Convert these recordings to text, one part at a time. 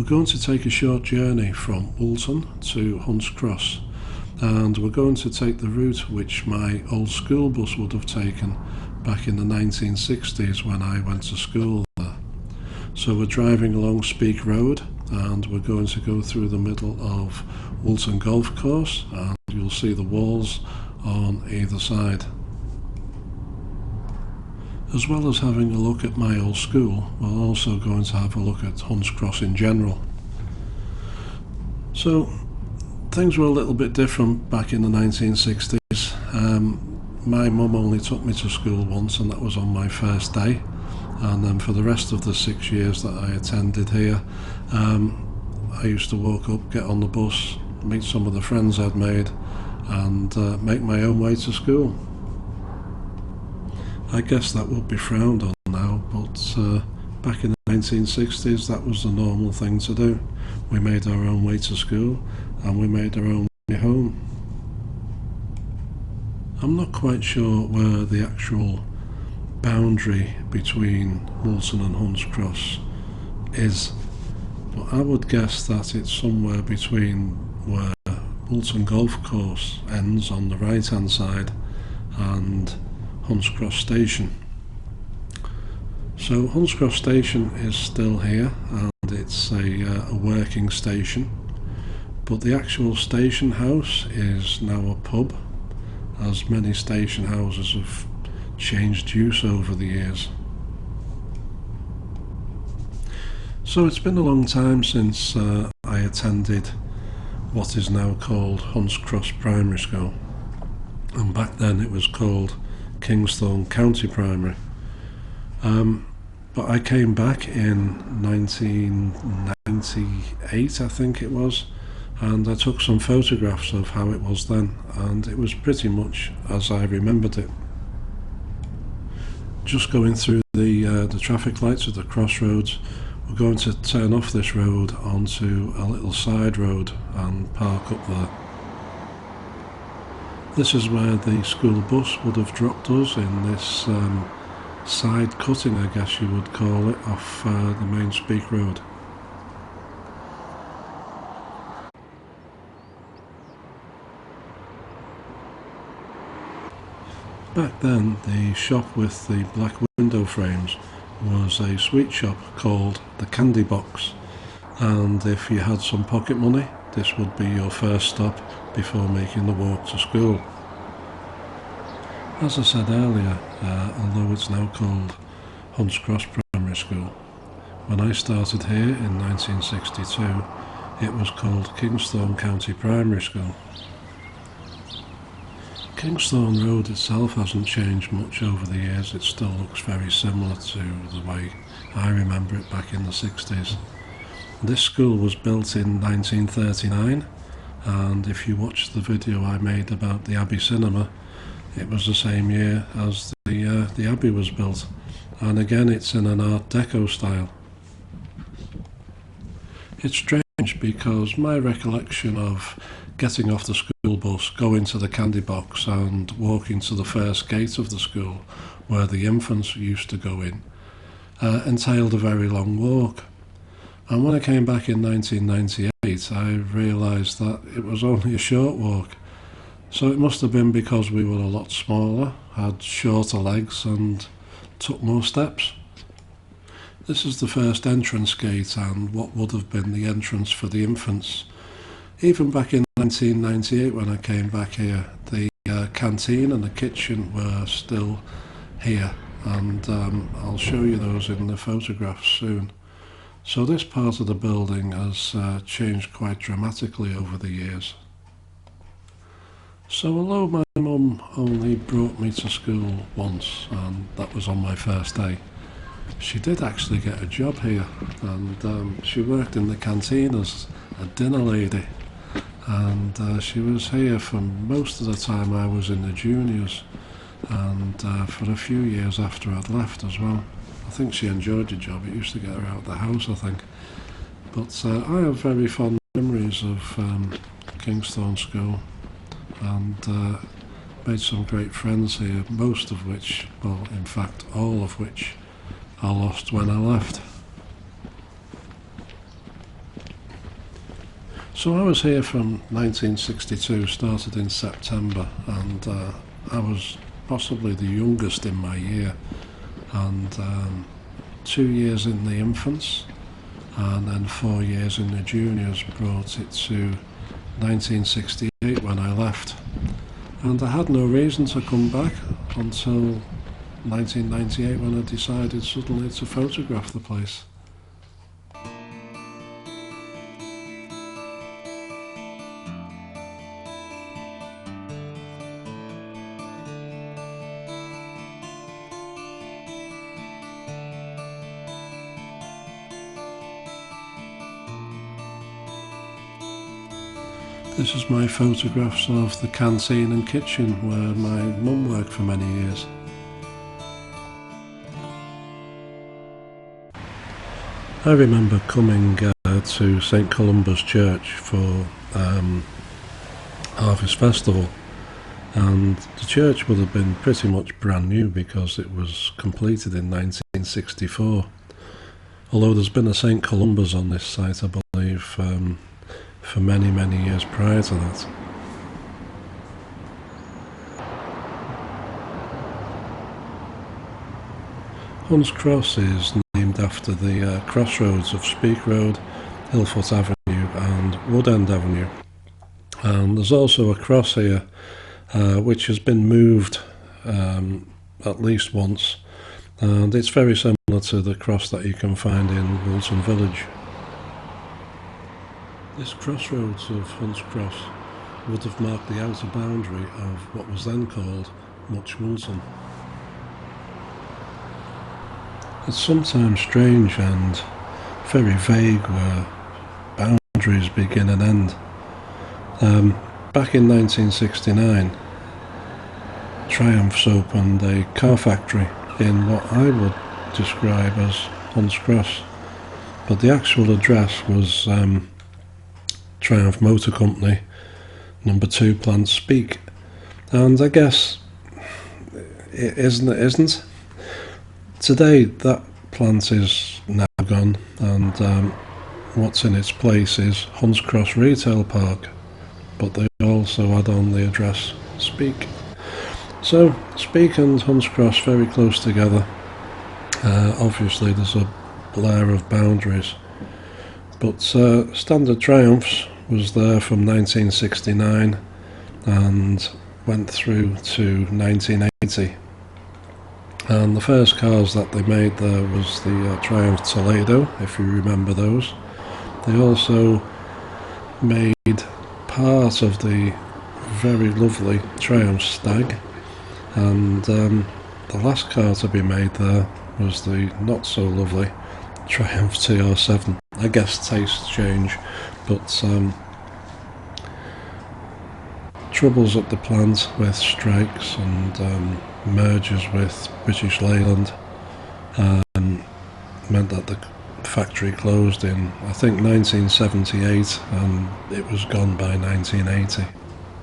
We're going to take a short journey from Woolton to Hunts Cross, and we're going to take the route which my old school bus would have taken back in the 1960s when I went to school there. So we're driving along Speke Road, and we're going to go through the middle of Woolton Golf Course, and you'll see the walls on either side. As well as having a look at my old school, we're also going to have a look at Hunts Cross in general. So things were a little bit different back in the 1960s. My mum only took me to school once, and that was on my first day, and then for the rest of the 6 years that I attended here, I used to walk up, get on the bus, meet some of the friends I'd made, and make my own way to school. I guess that would be frowned on now, but back in the 1960s that was the normal thing to do. We made our own way to school and we made our own way home. I'm not quite sure where the actual boundary between Woolton and Hunts Cross is, but I would guess that it's somewhere between where Woolton Golf Course ends on the right hand side and Hunts Cross Station. So Hunts Cross Station is still here, and it's a working station, but the actual station house is now a pub, as many station houses have changed use over the years. So it's been a long time since I attended what is now called Hunts Cross Primary School, and back then it was called Kingston County Primary. But I came back in 1998, I think it was, and I took some photographs of how it was then, and it was pretty much as I remembered it. Just going through the traffic lights at the crossroads, we're going to turn off this road onto a little side road and park up there. This is where the school bus would have dropped us, in this side cutting, I guess you would call it, off the main Speke Road. Back then, the shop with the black window frames was a sweet shop called the Candy Box, and if you had some pocket money, this would be your first stop before making the walk to school. As I said earlier, although it's now called Hunts Cross Primary School, when I started here in 1962, it was called Kingston County Primary School. Kingston Road itself hasn't changed much over the years. It still looks very similar to the way I remember it back in the 60s. This school was built in 1939, and if you watch the video I made about the Abbey Cinema, it was the same year as the Abbey was built, and again it's in an Art Deco style. It's strange because my recollection of getting off the school bus, going to the Candy Box and walking to the first gate of the school where the infants used to go in entailed a very long walk. And when I came back in 1998, I realised that it was only a short walk. So it must have been because we were a lot smaller, had shorter legs and took more steps. This is the first entrance gate and what would have been the entrance for the infants. Even back in 1998 when I came back here, the canteen and the kitchen were still here, and I'll show you those in the photographs soon. So this part of the building has changed quite dramatically over the years. So although my mum only brought me to school once, and that was on my first day, she did actually get a job here, and she worked in the canteen as a dinner lady, and she was here for most of the time I was in the juniors, and for a few years after I'd left as well. I think she enjoyed the job. It used to get her out of the house, I think. But I have very fond memories of Kingston School, and made some great friends here, most of which, well, in fact all of which, I lost when I left. So I was here from 1962, started in September, and I was possibly the youngest in my year, and 2 years in the infants, and then 4 years in the juniors brought it to 1968 when I left. And I had no reason to come back until 1998 when I decided suddenly to photograph the place. This is my photographs of the canteen and kitchen where my mum worked for many years. I remember coming to St Columba's Church for Harvest Festival, and the church would have been pretty much brand new because it was completed in 1964. Although there's been a St Columba's on this site, I believe, for many years prior to that. Hunts Cross is named after the crossroads of Speke Road, Hillfoot Avenue and Woodend Avenue. And there's also a cross here which has been moved at least once, and it's very similar to the cross that you can find in Woolton Village. This crossroads of Hunts Cross would have marked the outer boundary of what was then called Much Woolton. It's sometimes strange and very vague where boundaries begin and end. Back in 1969, Triumph's opened a car factory in what I would describe as Hunts Cross, but the actual address was Triumph Motor Company, number 2 Plant Speke, and I guess it isn't. Today that plant is now gone, and what's in its place is Hunts Cross Retail Park, but they also add on the address Speke. So Speke and Hunts Cross very close together. Obviously there's a blur of boundaries, but Standard Triumphs was there from 1969 and went through to 1980. And the first cars that they made there was the Triumph Toledo, if you remember those. They also made part of the very lovely Triumph Stag, and the last car to be made there was the not so lovely Triumph TR7. I guess tastes change, but troubles at the plant with strikes and mergers with British Leyland meant that the factory closed in, I think, 1978, and it was gone by 1980.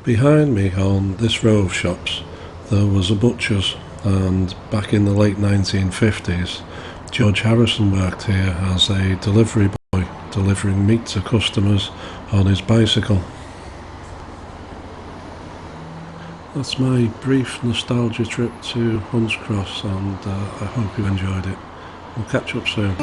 Behind me on this row of shops there was a butcher's, and back in the late 1950s George Harrison worked here as a delivery boy, delivering meat to customers on his bicycle. That's my brief nostalgia trip to Hunts Cross, and I hope you enjoyed it. We'll catch up soon.